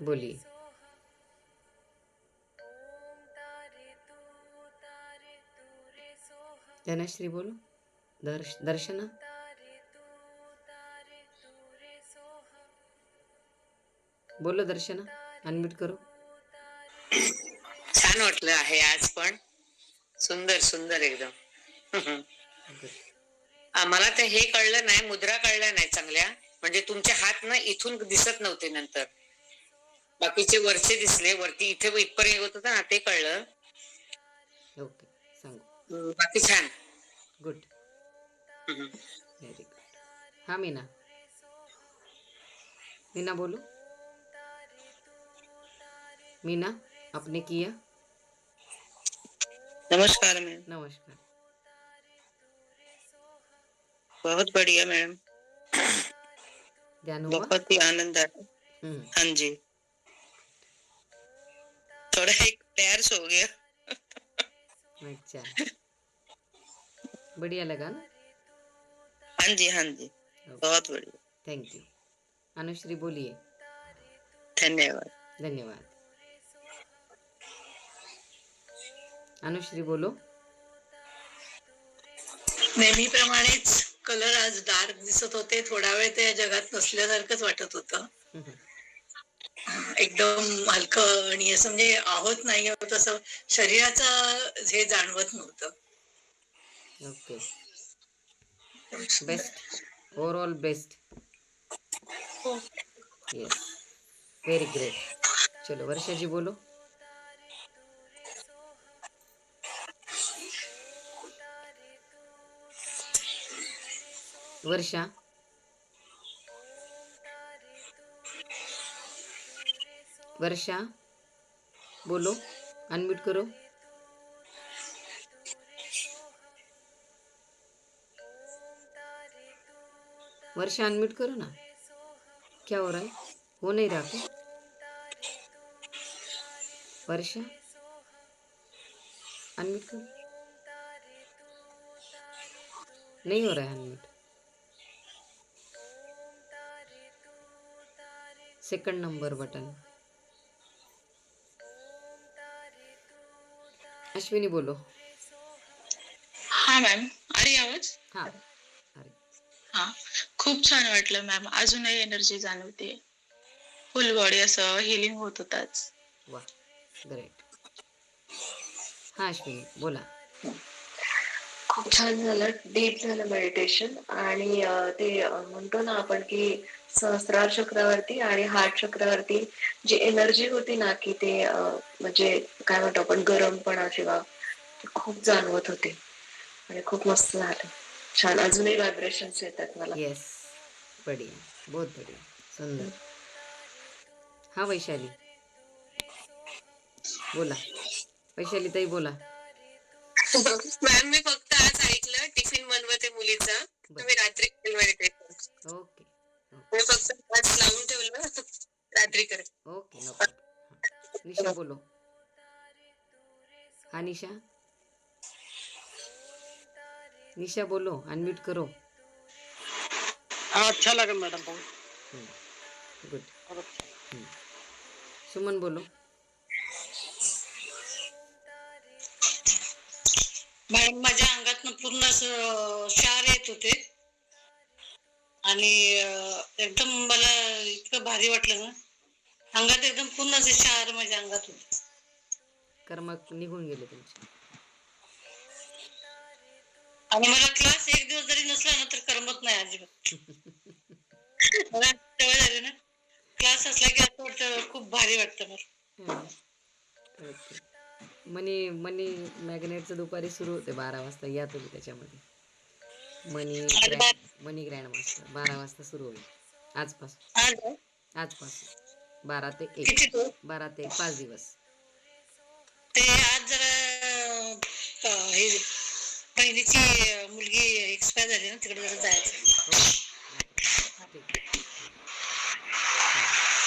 बोलिए। धनश्री बोलो। दर्शना बोलो। दर्शना अनम्यूट करो। छान वाटलं आहे आज पण. सुंदर सुंदर एकदम. मला तर हे कळलं नाही, मुद्रा कळल्या नाही चांगल्या. म्हणजे तुमचे हात ना इथून दिसत नव्हते, नंतर बाकीचे वरचे दिसले. वरती इथे इथपर्यंत होत होता ना, ते कळलं. ओके सांगू. बाकी छान. गुड. Very good. हाँ मीना, मीना बोलो। मीना आपने किया। नमस्कार मैम। नमस्कार। बहुत बढ़िया मैम, ध्यान हुआ। बहुत ही आनंद आया। हाँ जी, थोड़ा एक प्यार सो गया। अच्छा, बढ़िया लगा ना। हाँ जी हाँ जी, बहुत बढ़िया। Thank you. अनुश्री बोलिए। धन्यवाद। धन्यवाद। अनुश्री बोलो। नेहमीप्रमाणेच कलर आज डार्क दिसत होते. थोडा वेळ ते जगात नसल्यासारखंच वाटत होतं. एकदम हलकं आणि असं म्हणजे आहोत नाही आहोत असं शरीराचं हे जाणवत नव्हतं. Okay, best, overall best. Yes, very great. चलो वर्षा जी बोलो। वर्षा वर्षा बोलो, अनम्यूट करो। वर्षा अनम्यूट करो ना। क्या हो रहा है? हो नहीं रहा क्या? वर्षा अनम्यूट करो। नहीं हो रहा है unmute. Second number button. Ashwini बोलो। हा मॅम, अरे आवाज. हाँ अरे हा, खूप छान वाटलं मॅम. अजूनही एनर्जी जाणवते. फुल बॉडी असं हिलिंग होत होताच. वाह, ग्रेट. हाँ अश्विनी बोला. खूप छान झालं, डीप झालं मेडिटेशन. आणि ते म्हणतो ना आपण की सहस्रार चक्रावरती आणि हार्ट चक्रावरती जी एनर्जी होती ना, की ते म्हणजे काय म्हणतो आपण गरमपणा किंवा खूप जाणवत होते आणि खूप मस्त झालं. छान, अजूनही व्हायब्रेशन्स येतात मला. यस, बढ़िया, बहुत बढ़िया, सुंदर. हाँ वैशाली बोला. वैशाली ताई बोला. मॅम मी फक्त आज ऐकलं टिफिन बनवते मुलीचा. तुम्ही रात्री मेडिटेशन. ओके मी फक्त आज लावून ठेवलं, रात्री करेल. Okay no problem. निशा बोलो. हाँ निशा, निशा बोलो, अनम्यूट करो. हाँ अच्छा लगा मैडम बहुत। गुड. सुमन बोलो. मॅडम माझ्या अंगात पूर्ण असं क्षार येत होते आणि एकदम मला इतकं भारी वाटलं ना. अंगात एकदम पूर्ण असे क्षार माझ्या अंगात होते. कर्म निघून गेले तुमचे. आणि मला क्लास एक दिवस जरी नसला ना तर करमत नाही अजिबात. मला सवय झाली ना, क्लास असला की असं वाटतं खूप भारी वाटतं मला. ओके. मनी मनी मॅग्नेटचं दुपारी सुरू होते 12 वाजता. या तुम्ही त्याच्यामध्ये. मनी ग्रँड मास्टर 12 वाजता सुरू होईल आजपासून. आजपासून 12 ते 1. 12 ते 1 5 दिवस. ते आज जरा हे बहिणीची मुलगी एक्सपायर झाली ना, तिकडे जरा जायचं.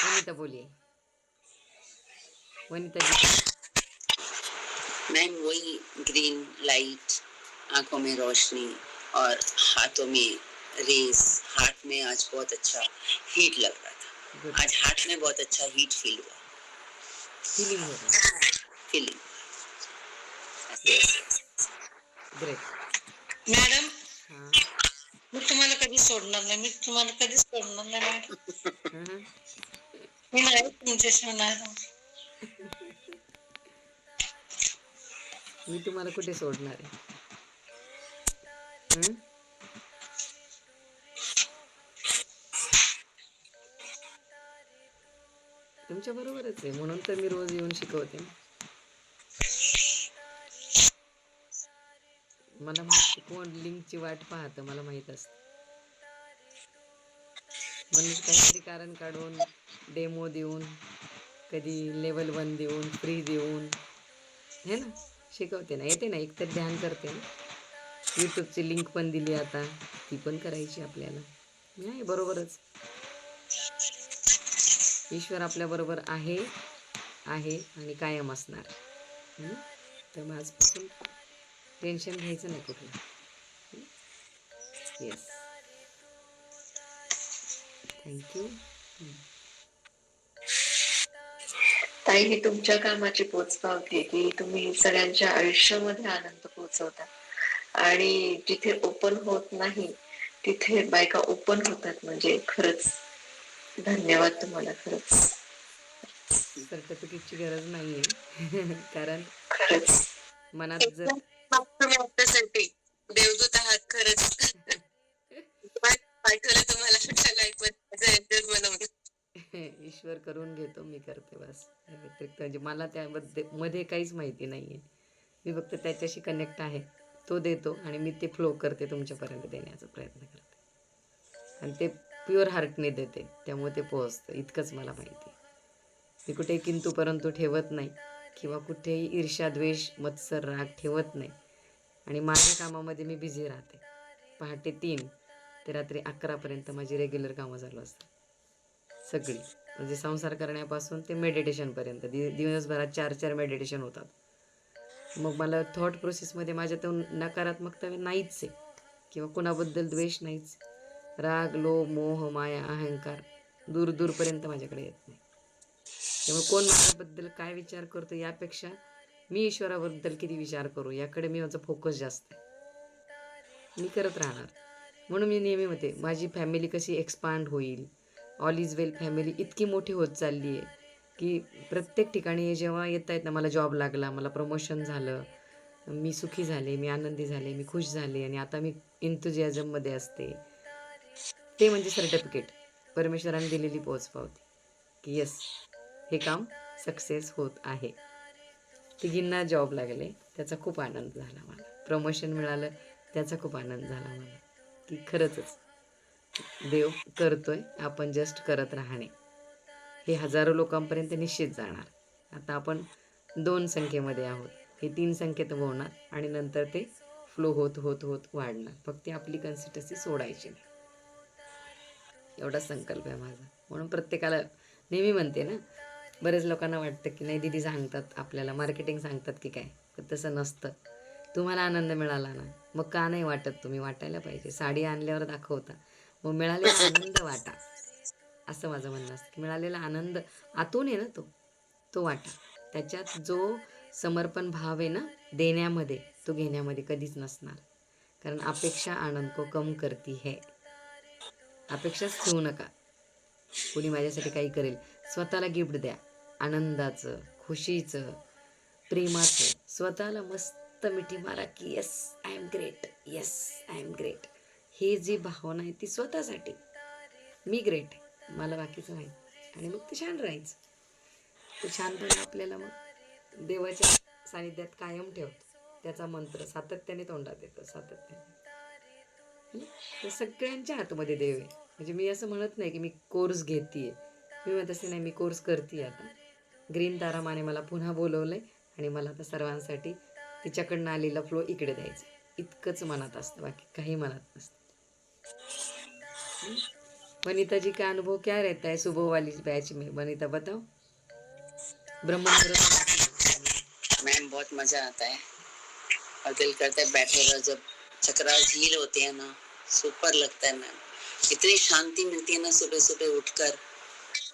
वनिता बोलिए. वनिता जी. मैम वही ग्रीन लाइट, आंखों में रोशनी और हाथों में रेस, हार्ट में आज बहुत अच्छा हीट लग रहा था. गुड. आज हार्ट में बहुत अच्छा हीट फील हुआ. फीलिंग हो रहा है. फीलिंग. ग्रेट. मॅडम, हां मी तुम्हाला कधी सोडणार नाही. मी तुम्हाला कधीच सोडणार नाही मॅडम. हां. मी नाही तुमच्याशी होणार. मी तुम्हाला कुठे सोडणार आहे. हं? तुमच्या बरोबरच आहे, म्हणून तर मी रोज येऊन शिकवते ना. मला माहिती कोण लिंकची वाट पाहतं, मला माहित असतं. मनुष्य काहीतरी कारण काढून डेमो देऊन, कधी लेवल 1 देऊन, फ्री देऊन, हे ना, शिकवते ना. येते ना, एकतर ध्यान करते ना. यूट्यूबची लिंक पण दिली आता, ती पण करायची आपल्याला. नाही बरोबरच. ईश्वर आपल्याबरोबर आहे आणि कायम असणार. तर मग आजपासून टेन्शन घ्यायचं नाही कुठलं. येस. थँक्यू. ताई, ही तुमच्या कामाची पोचपावती आहे की तुम्ही सगळ्यांच्या आयुष्यामध्ये आनंद पोहोचवता आणि जिथे ओपन होत नाही तिथे बायका ओपन होतात. म्हणजे खरंच धन्यवाद तुम्हाला, खरंच सर्टिफिकेटची गरज नाहीये. कारण खरंच. मनात जर तुम्ही आपल्यासाठी देवदूत आहात खरंच. पाठवलं तुम्हाला तुमच्या लाईफ मध्ये बनवलं. ईश्वर करून घेतो, मी करते बस. त्या व्यतिरिक्त म्हणजे मला त्यामध्ये काहीच माहिती नाहीये. मी फक्त त्याच्याशी कनेक्ट आहे, तो देतो आणि मी ते फ्लो करते, तुमच्यापर्यंत देण्याचा प्रयत्न करते. आणि ते प्युअर हार्टने देते, त्यामुळे ते पोहोचतं. इतकंच मला माहिती. मी कुठेही किंतु परंतु ठेवत नाही किंवा कुठेही ईर्ष्या, द्वेष, मत्सर, राग ठेवत नाही. आणि माझ्या कामामध्ये मी बिझी राहते. पहाटे 3 ते रात्री 11पर्यंत माझी रेग्युलर कामं चालू असतात सगळी. म्हणजे संसार करण्यापासून ते मेडिटेशनपर्यंत दिवसभरात 4 मेडिटेशन होतात. मग मला थॉट प्रोसेसमध्ये माझ्यातून नकारात्मकता नाहीच आहे किंवा कुणाबद्दल द्वेष नाहीच. राग, लोभ, मोह, माया, अहंकार दूरपर्यंत माझ्याकडे येत नाही. त्यामुळे कोण माझ्याबद्दल काय विचार करतो यापेक्षा मी ईश्वराबद्दल किती विचार करू याकडे माझा फोकस जास्त आहे. मी करत राहणार. म्हणून मी नेहमी म्हणते माझी फॅमिली कशी एक्सपांड होईल. ऑल इज वेल फॅमिली इतकी मोठी होत चालली आहे की प्रत्येक ठिकाणी जेव्हा येत आहेत ना, मला जॉब लागला, मला प्रमोशन झालं, मी सुखी झाले, मी आनंदी झाले, मी खुश झाले आणि आता मी एन्थुजियाझममध्ये असते. ते म्हणजे सर्टिफिकेट, परमेश्वराने दिलेली पोचपावती की येस, हे काम सक्सेस होत आहे. तिघींना जॉब लागले, त्याचा खूप आनंद झाला मला. प्रमोशन मिळालं, त्याचा खूप आनंद झाला मला. की खरंच देव करतोय, आपण जस्ट करत राहणे. हे हजारो लोकांपर्यंत निश्चित जाणार. आता आपण 2 संख्येमध्ये आहोत, हे 3 संख्येत होणार आणि नंतर ते फ्लो होत होत होत वाढणार. फक्त आपली कन्सिस्टन्सी सोडायची नाही, एवढा संकल्प आहे माझा. म्हणून प्रत्येकाला नेहमी म्हणते ना, बरेच लोकांना वाटतं की नाही दीदी सांगतात आपल्याला, मार्केटिंग सांगतात की काय, पण तसं नसतं. तुम्हाला आनंद मिळाला ना, मग का नाही वाटत? तुम्ही वाटायला पाहिजे. साडी आणल्यावर दाखवता, मग मिळालेला आनंद वाटा, असं माझं म्हणणं असतं. की मिळालेला आनंद आतून आहे ना, तो वाटा. त्याच्यात जो समर्पण भाव आहे ना देण्यामध्ये, तो घेण्यामध्ये कधीच नसणार. कारण अपेक्षा आनंद को कम करती है. अपेक्षाच ठेवू नका कुणी माझ्यासाठी काही करेल. स्वतःला गिफ्ट द्या, आनंदाचं, खुशीचं, प्रेमाचं. स्वतःला मस्त मिठी मारा की yes I am great, yes I am great. हे जी भावना आहे ती स्वतःसाठी, मी ग्रेट आहे, मला बाकीचं माहीत. आणि मग ते छान राहायचं. ते छानपणा आपल्याला मग देवाच्या सानिध्यात कायम ठेवतो. त्याचा मंत्र सातत्याने तोंडात येतो, सातत्याने. तर सगळ्यांच्या हातमध्ये देव आहे. म्हणजे मी असं म्हणत नाही की मी कोर्स घेते, मी म्हणत असते नाही, मी कोर्स करते. आता ग्रीन तारा माने मला पुन्हा बोलवलं आहे आणि मला आता सर्वांसाठी तिच्याकडनं आलेला फ्लो इकडे द्यायचा. इतकंच मनात असतं, बाकी काही मनात नसतं. वनिता जी का अनुभव क्या रहता है सुबह वाली बैच में? वनिता बताओ. ब्रह्म मैम बहुत मजा आता है और दिल करता है बैठे रहो. जब चक्रास हील होते हैं ना, सुपर लगता है मैम. इतनी शांति मिलती है ना सुबह सुबह उठकर.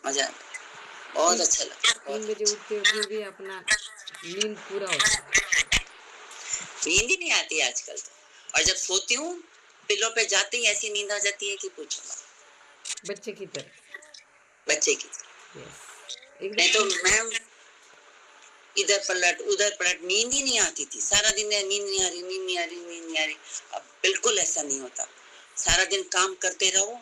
मजा आता है, बहुत अच्छा लगा, 3 बहुत बजे अच्छा। उठते हो फिर भी अपना नींद पूरा होता है। नींद ही नहीं आती आजकल तो, और जब सोती हूँ पिलो पे जाते ही ऐसी नींद आ जाती है कि पूछो मत, बच्चे की तरह। बच्चे की। यस, नहीं तो एकदम। मैं इधर पलट उधर पलट, नींद ही नहीं आती थी सारा दिन, नींद नहीं आ रही, नींद नहीं आ रही, नींद नहीं आ रही। अब बिल्कुल ऐसा नहीं होता, सारा दिन काम करते रहो,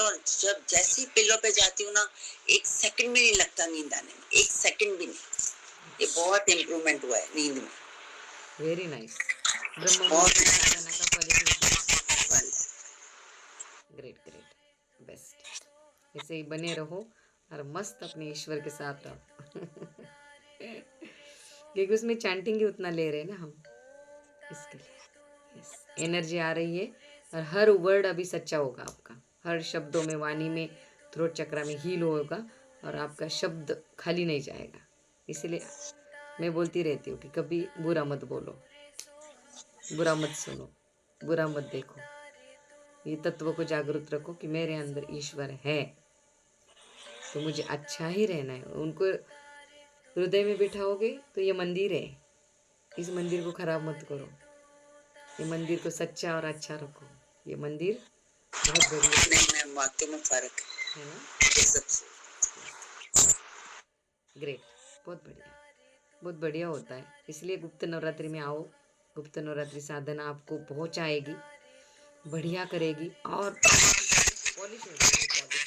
और जब जैसी पिलो पे जाती हूँ ना, 1 सेकंड भी नहीं लगता नींद आने में, 1 सेकंड भी नहीं। ये बहुत इम्प्रूवमेंट हुआ है नींद में, वेरी नाइस। ब्रह्म बहुत मुहूर्त साधना का फल ही निकला। fun है। Great great, best. ऐसे ही बने रहो और मस्त अपने ईश्वर के साथ रहो। क्योंकि उसमें चैंटिंग ही उतना ले रहे हैं ना हम, इसके लिए। यस, एनर्जी आ रही है और हर वर्ड अभी सच्चा होगा आपका, हर शब्दों में, वाणी में, थ्रोट चक्रा में हील होगा और आपका शब्द खाली नहीं जाएगा। इसीलिए मैं बोलती रहती हूँ कि कभी बुरा मत बोलो, बुरा मत सुनो, बुरा मत देखो। ये तत्व को जागृत रखो कि मेरे अंदर ईश्वर है, तो मुझे अच्छा ही रहना है। उनको हृदय में बिठाओगे तो ये मंदिर है, इस मंदिर को खराब मत करो, ये मंदिर को सच्चा और अच्छा रखो। ये मंदिर बहुत बढ़िया नहीं, मैं वाकई में फर्क है ना। है ये सबसे। ग्रेट, बहुत बढ़िया, बहुत बढ़िया होता है। इसलिए गुप्त नवरात्रि में आओ, गुप्त नवरात्रि साधना आपको पहुंचाएगी, बढ़िया करेगी और पॉलिश हो जाएगी, पॉलिश।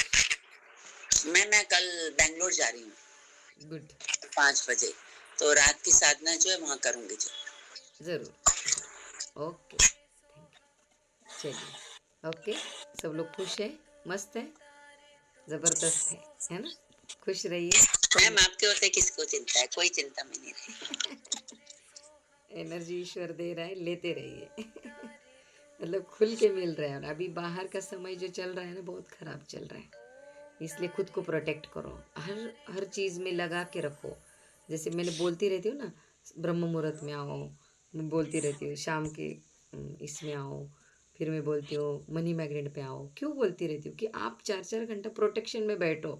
मैं कल बैंगलोर जा रही हूँ गुड, 5 बजे, तो रात की साधना जो है वहाँ करूँगी जो। ज़रूर ज़रूर। Okay, thank you. चलिए, ओके, सब लोग खुश है, मस्त है, ज़बरदस्त है ना। खुश रहिए। मैम आपके होते किसको चिंता है, कोई चिंता में नहीं रही। एनर्जी ईश्वर दे रहा है, लेते रहिए। मतलब खुल के मिल रहा है। और अभी बाहर का समय जो चल रहा है ना, बहुत ख़राब चल रहा है, इसलिए खुद को प्रोटेक्ट करो, हर हर चीज़ में लगा के रखो। जैसे मैंने बोलती रहती हूँ ना, ब्रह्म मुहूर्त में आओ, मैं बोलती रहती हूँ शाम के इसमें आओ, फिर मैं बोलती हूँ मनी मैग्नेट पे आओ। क्यों बोलती रहती हूँ कि आप 4-4 घंटा प्रोटेक्शन में बैठो,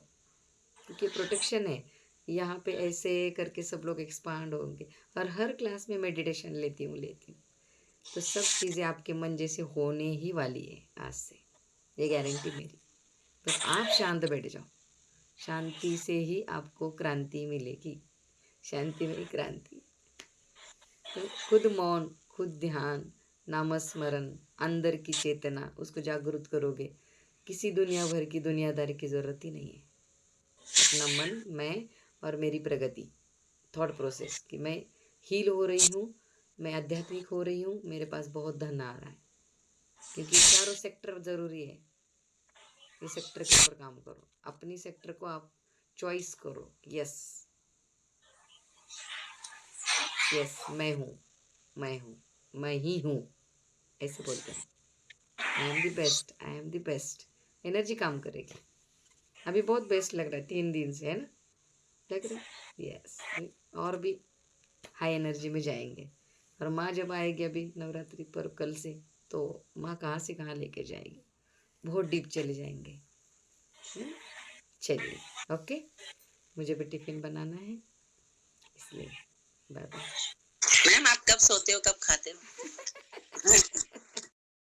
क्योंकि प्रोटेक्शन है। यहाँ पे ऐसे करके सब लोग एक्सपांड होंगे, और हर क्लास में मेडिटेशन लेती हूँ। तो सब चीज़ें आपके मन जैसे होने ही वाली है आज से, ये गारंटी मेरी। बस आप शांत बैठ जाओ, शांति से ही आपको क्रांति मिलेगी, शांति में ही क्रांति। तो खुद मौन, खुद ध्यान, नामस्मरण, अंदर की चेतना, उसको जागृत करोगे, किसी दुनिया भर की दुनियादारी की ज़रूरत ही नहीं है। अपना मन, मैं और मेरी प्रगति, थॉट प्रोसेस कि मैं हील हो रही हूँ, मैं आध्यात्मिक हो रही हूँ, मेरे पास बहुत धन आ रहा है। क्योंकि चारों सेक्टर ज़रूरी है, ये सेक्टर के ऊपर काम करो, अपनी सेक्टर को आप चॉइस करो। यस यस, मैं हूँ, मैं हूँ, मैं ही हूँ, ऐसे बोलते हैं। I am the best, I am the best. Energy काम करेगी। अभी बहुत बेस्ट लग रहा है 3 दिन से, है ना, लग रहा है। यस, और भी हाई एनर्जी में जाएंगे। और माँ जब आएगी अभी नवरात्रि पर कल से, तो माँ कहाँ से कहाँ लेके जाएगी, बहुत डीप चले जाएंगे, है ना। चलिए, ओके, मुझे भी टिफिन बनाना है, इसलिए बाय बाय। मैम आप कब सोते हो, कब खाते हो?